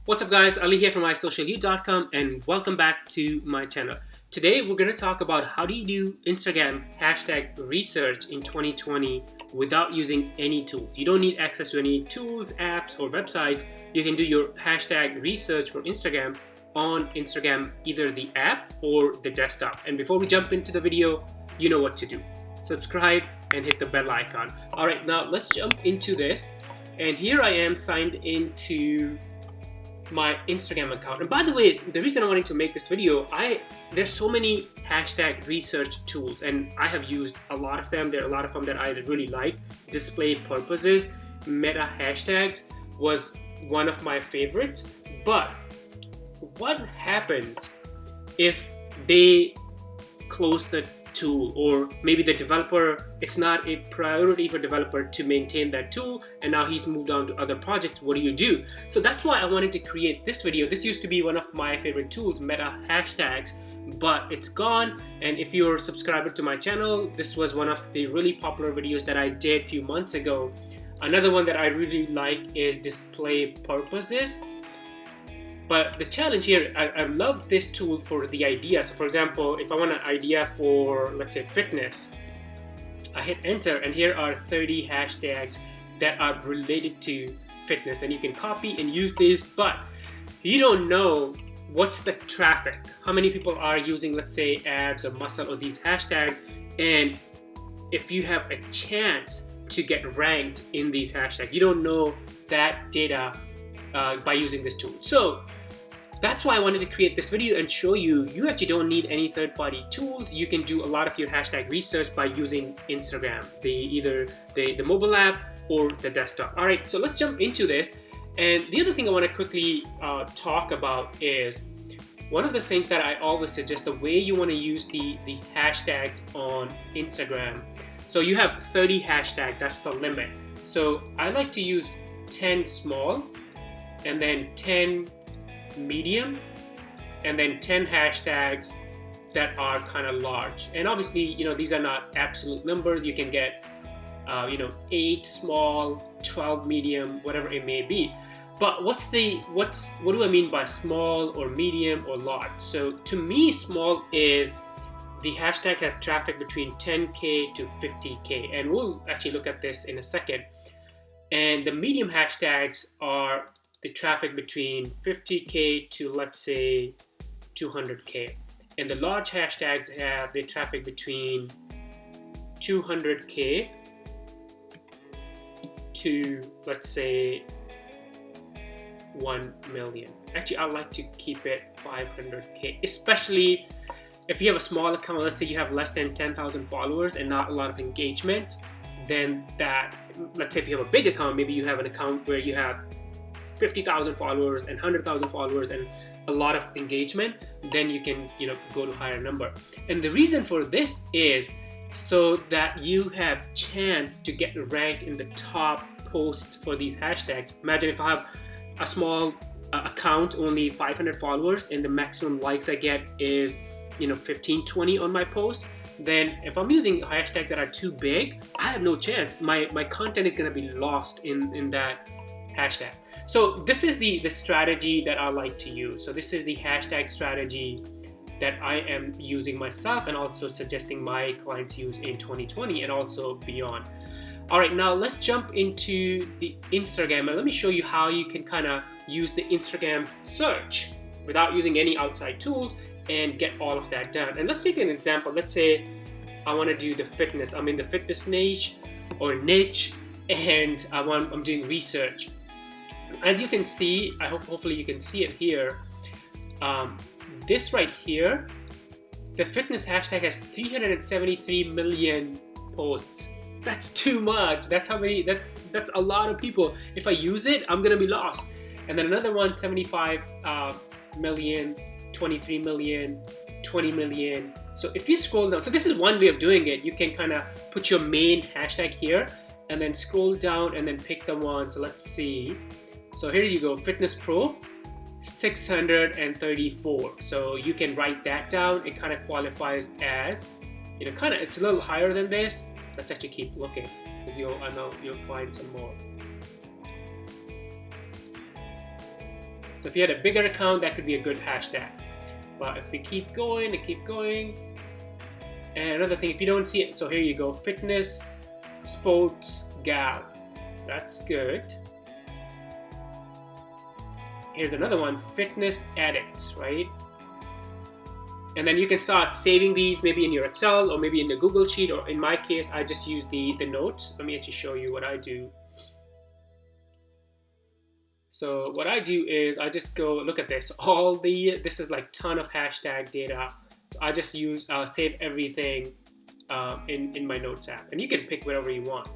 What's up guys, Ali here from isocialyou.com and welcome back to my channel. Today we're going to talk about how do you do Instagram hashtag research in 2020 without using any tools. You don't need access to any tools, apps or websites. You can do your hashtag research for Instagram on Instagram, either the app or the desktop. And before we jump into the video, you know what to do. Subscribe and hit the bell icon. Alright, now let's jump into this. And here I am signed into my Instagram account. And by the way, the reason I wanted to make this video, there's so many hashtag research tools and I have used a lot of them. There are a lot of them that I really like. Display purposes, meta hashtags was one of my favorites. But what happens if they close the tool, or maybe the developer, it's not a priority for developer to maintain that tool and now he's moved on to other projects? What do you do? So that's why I wanted to create this video. This used to be one of my favorite tools, meta hashtags, but it's gone. And if you're a subscriber to my channel, this was one of the really popular videos that I did a few months ago. Another one that I really like is display purposes. But the challenge here, I love this tool for the idea. So for example, if I want an idea for, let's say, fitness, I hit enter and here are 30 hashtags that are related to fitness, and you can copy and use these, but you don't know what's the traffic, how many people are using, let's say, abs or muscle or these hashtags, and if you have a chance to get ranked in these hashtags. You don't know that data by using this tool. So that's why I wanted to create this video and show you actually don't need any third-party tools. You can do a lot of your hashtag research by using Instagram, either the mobile app or the desktop. All right, so let's jump into this. And the other thing I want to quickly talk about is one of the things that I always suggest, the way you want to use the hashtags on Instagram. So you have 30 hashtags, that's the limit. So I like to use 10 small, and then 10 medium, and then 10 hashtags that are kind of large. And obviously, these are not absolute numbers. You can get 8 small, 12 medium, whatever it may be. But what do I mean by small or medium or large? So to me, small is the hashtag has traffic between 10K to 50K, and we'll actually look at this in a second. And the medium hashtags are the traffic between 50K to, let's say, 200K. And the large hashtags have the traffic between 200K to, let's say, 1 million. Actually, I like to keep it 500K, especially if you have a small account. Let's say you have less than 10,000 followers and not a lot of engagement. Then that, let's say if you have a big account, maybe you have an account where you have 50,000 followers and 100,000 followers and a lot of engagement, then you can go to higher number. And the reason for this is so that you have chance to get ranked in the top post for these hashtags. Imagine if I have a small account, only 500 followers, and the maximum likes I get is 15, 20 on my post. Then if I'm using hashtags that are too big, I have no chance. My content is going to be lost in that hashtag. So this is the strategy that I like to use. So this is the hashtag strategy that I am using myself and also suggesting my clients use in 2020 and also beyond. All right, now let's jump into the Instagram and let me show you how you can kind of use the Instagram search without using any outside tools and get all of that done. And let's take an example. Let's say I want to do the fitness. I'm in the fitness niche, and I'm doing research. As you can see, hopefully you can see it here. This right here, the fitness hashtag has 373 million posts. That's too much. That's how many. That's a lot of people. If I use it, I'm gonna be lost. And then another one, 75 million, 23 million, 20 million. So if you scroll down, so this is one way of doing it. You can kind of put your main hashtag here and then scroll down and then pick the one. So let's see. So here you go, Fitness Pro, 634. So you can write that down. It kind of qualifies as, it's a little higher than this. Let's actually keep looking because I know you'll find some more. So if you had a bigger account, that could be a good hashtag. But if we keep going and keep going, and another thing, if you don't see it, so here you go, fitness sports gal. That's good. Here's another one, fitness addicts, right? And then you can start saving these maybe in your Excel or maybe in the Google Sheet, or in my case, I just use the notes. Let me actually show you what I do. So what I do is I just go, look at this, this is like ton of hashtag data. So I just save everything in my notes app, and you can pick whatever you want.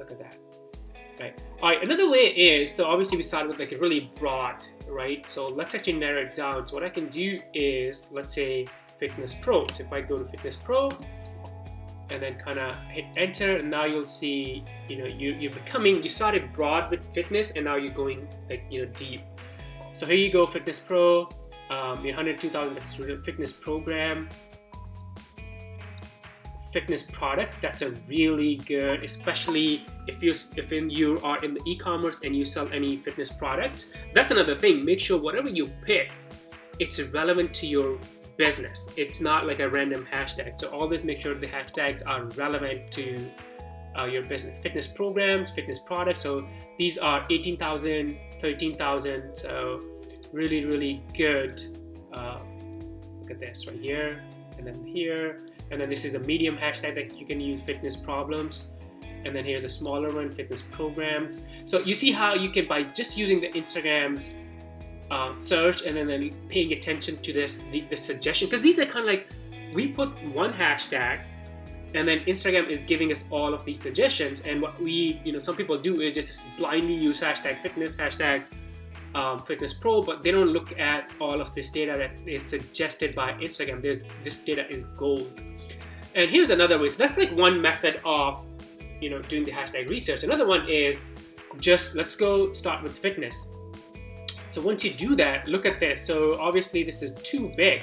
Look at that. Right. All right, another way is, so obviously we started with like a really broad, right? So let's actually narrow it down. So what I can do is, let's say Fitness Pro. So if I go to Fitness Pro and then kind of hit enter, and now you'll see, you started broad with fitness, and now you're going like, deep. So here you go, Fitness Pro, 102,000, that's fitness program. Fitness products, that's a really good, especially if you are in the e-commerce and you sell any fitness products. That's another thing. Make sure whatever you pick, it's relevant to your business. It's not like a random hashtag. So always make sure the hashtags are relevant to your business. Fitness programs, fitness products. So these are 18,000, 13,000. So really, really good. Look at this right here, and then here. And then this is a medium hashtag that you can use, fitness problems. And then here's a smaller one, fitness programs. So you see how you can, by just using the Instagram's search and then paying attention to the suggestion, because these are kind of like, we put one hashtag and then Instagram is giving us all of these suggestions. And what we, some people do is just blindly use hashtag fitness, hashtag fitness pro, but they don't look at all of this data that is suggested by Instagram. This data is gold. And here's another way. So that's like one method of doing the hashtag research. Another one is just, let's go start with fitness. So once you do that, look at this. So obviously this is too big,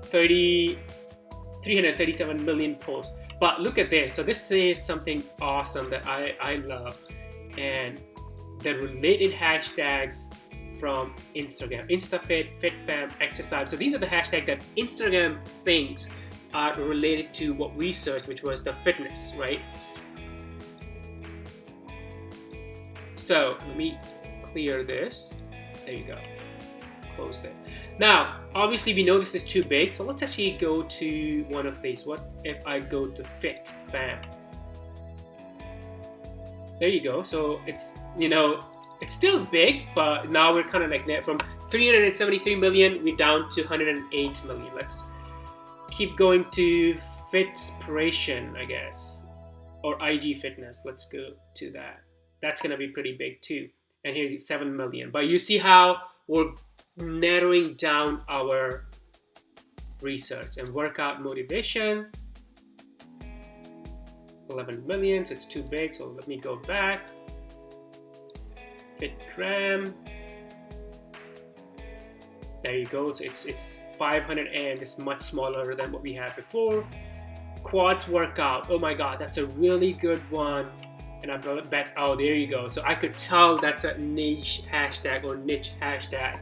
337 million posts. But look at this. So this is something awesome that I love. And the related hashtags from Instagram, InstaFit, FitFam, exercise. So these are the hashtags that Instagram thinks are related to what we searched, which was the fitness, right? So let me clear this. There you go. Close this. Now, obviously we know this is too big, so let's actually go to one of these. What if I go to FitFam? There you go. So it's, it's still big, but now we're kind of like from 373 million, we're down to 108 million. Let's keep going to Fitspiration, I guess, or IG Fitness. Let's go to that. That's gonna be pretty big too. And here's 7 million. But you see how we're narrowing down our research. And workout motivation, 11 million, so it's too big. So let me go back. FitGram. There you go. So it's 500 and it's much smaller than what we had before. Quads workout. Oh my God, that's a really good one. And I bet, oh, there you go. So I could tell that's a niche hashtag or niche hashtag.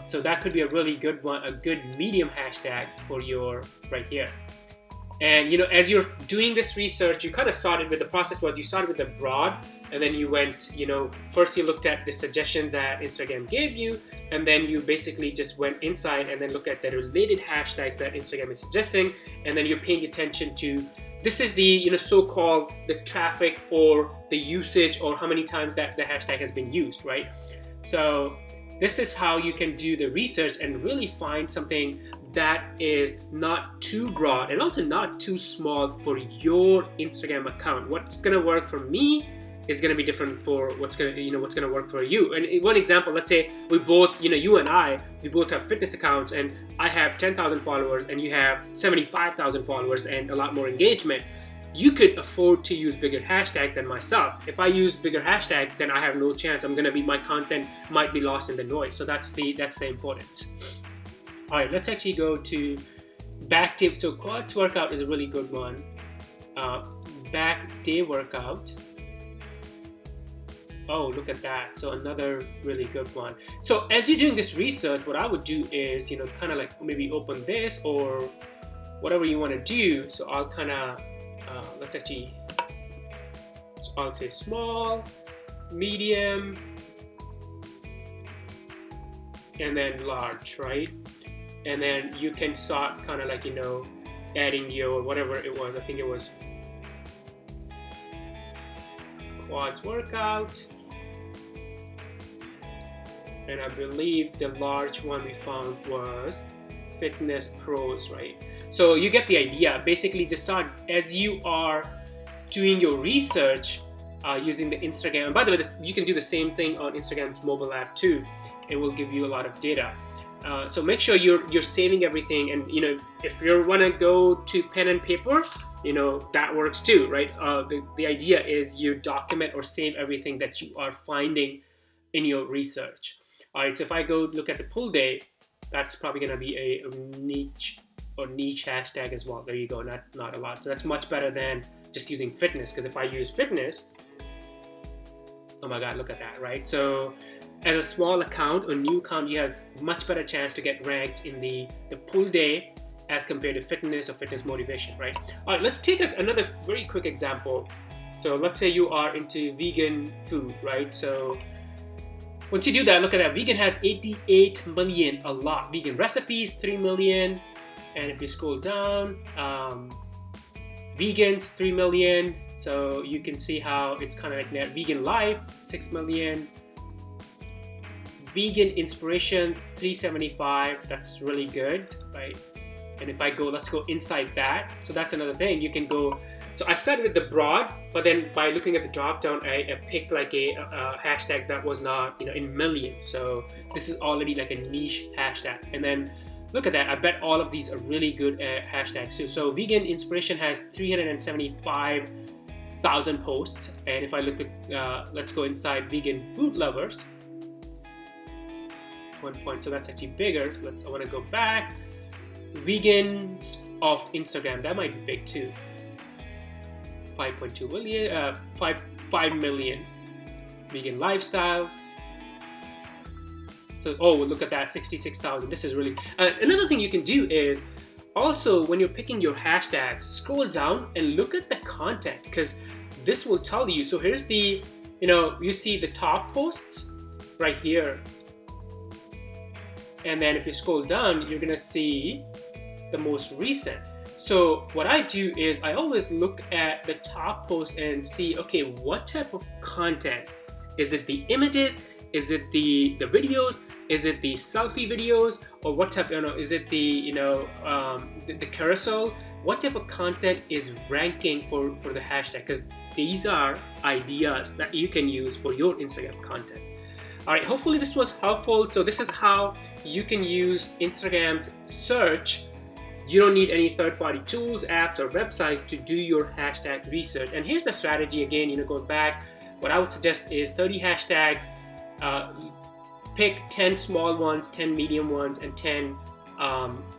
So that could be a really good one, a good medium hashtag for your right here. And as you're doing this research, you kind of started with, the process was you started with the broad, and then you went, first you looked at the suggestions that Instagram gave you, and then you basically just went inside and then looked at the related hashtags that Instagram is suggesting, and then you're paying attention to, this is the so-called the traffic or the usage or how many times that the hashtag has been used, right? So this is how you can do the research and really find something that is not too broad and also not too small for your Instagram account. What's gonna work for me is gonna be different for what's gonna work for you. And one example, let's say we both, you and I, we both have fitness accounts, and I have 10,000 followers and you have 75,000 followers and a lot more engagement. You could afford to use bigger hashtags than myself. If I use bigger hashtags, then I have no chance. My content might be lost in the noise. So that's the importance. All right, let's actually go to back day. So quads workout is a really good one. Back day workout. Oh, look at that. So another really good one. So as you're doing this research, what I would do is, kind of like maybe open this or whatever you want to do. So I'll kind of, let's actually, so I'll say small, medium, and then large, right? And then you can start kind of like, adding your, whatever it was. I think it was quads workout. And I believe the large one we found was fitness pros, right? So you get the idea. Basically, just start as you are doing your research using the Instagram. And by the way, you can do the same thing on Instagram's mobile app too. It will give you a lot of data. So make sure you're saving everything. And if you want to go to pen and paper, that works too, right? The idea is you document or save everything that you are finding in your research. All right, so if I go look at the pull day, that's probably going to be a niche hashtag as well. There you go, not a lot. So that's much better than just using fitness, because if I use fitness, oh my God, look at that, right? So as a small account or new account, you have much better chance to get ranked in the pull day as compared to fitness or fitness motivation, right? All right, let's take another very quick example. So let's say you are into vegan food, right? So once you do that, look at that. Vegan has 88 million, a lot. Vegan recipes, 3 million. And if you scroll down, vegans, 3 million. So you can see how it's kind of like that. Vegan life, 6 million. Vegan inspiration, 375. That's really good, right? And if I go, let's go inside that. So that's another thing. You can go. So I started with the broad, but then by looking at the drop down, I picked like a hashtag that was not, in millions. So this is already like a niche hashtag. And then look at that. I bet all of these are really good hashtags. So vegan inspiration has 375,000 posts. And if I look at, let's go inside vegan food lovers. 1 point. So that's actually bigger. So I want to go back. Vegans of Instagram. That might be big too. 5.2 million, 5 million. Vegan lifestyle. So, oh, look at that, 66,000. This is really, another thing you can do is also when you're picking your hashtags, scroll down and look at the content, because this will tell you. So here's the, you see the top posts right here. And then if you scroll down, you're gonna see the most recent. So what I do is I always look at the top post and see, okay, what type of content? Is it the images? Is it the videos? Is it the selfie videos? Or what type, is it the, the carousel? What type of content is ranking for the hashtag? Because these are ideas that you can use for your Instagram content. All right, hopefully this was helpful. So this is how you can use Instagram's search. You don't need any third-party tools, apps, or website to do your hashtag research. And here's the strategy again, going back. What I would suggest is 30 hashtags, pick 10 small ones, 10 medium ones, and 10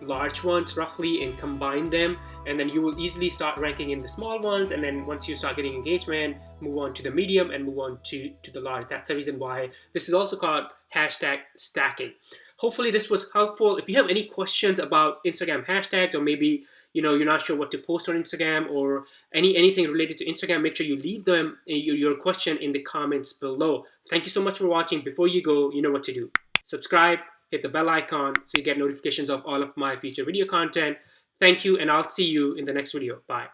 large ones roughly, and combine them. And then you will easily start ranking in the small ones. And then once you start getting engagement, move on to the medium and move on to the large. That's the reason why this is also called hashtag stacking. Hopefully this was helpful. If you have any questions about Instagram hashtags, or maybe you're not sure what to post on Instagram, or anything related to Instagram, make sure you leave them your question in the comments below. Thank you so much for watching. Before you go, you know what to do. Subscribe, hit the bell icon so you get notifications of all of my future video content. Thank you, and I'll see you in the next video. Bye.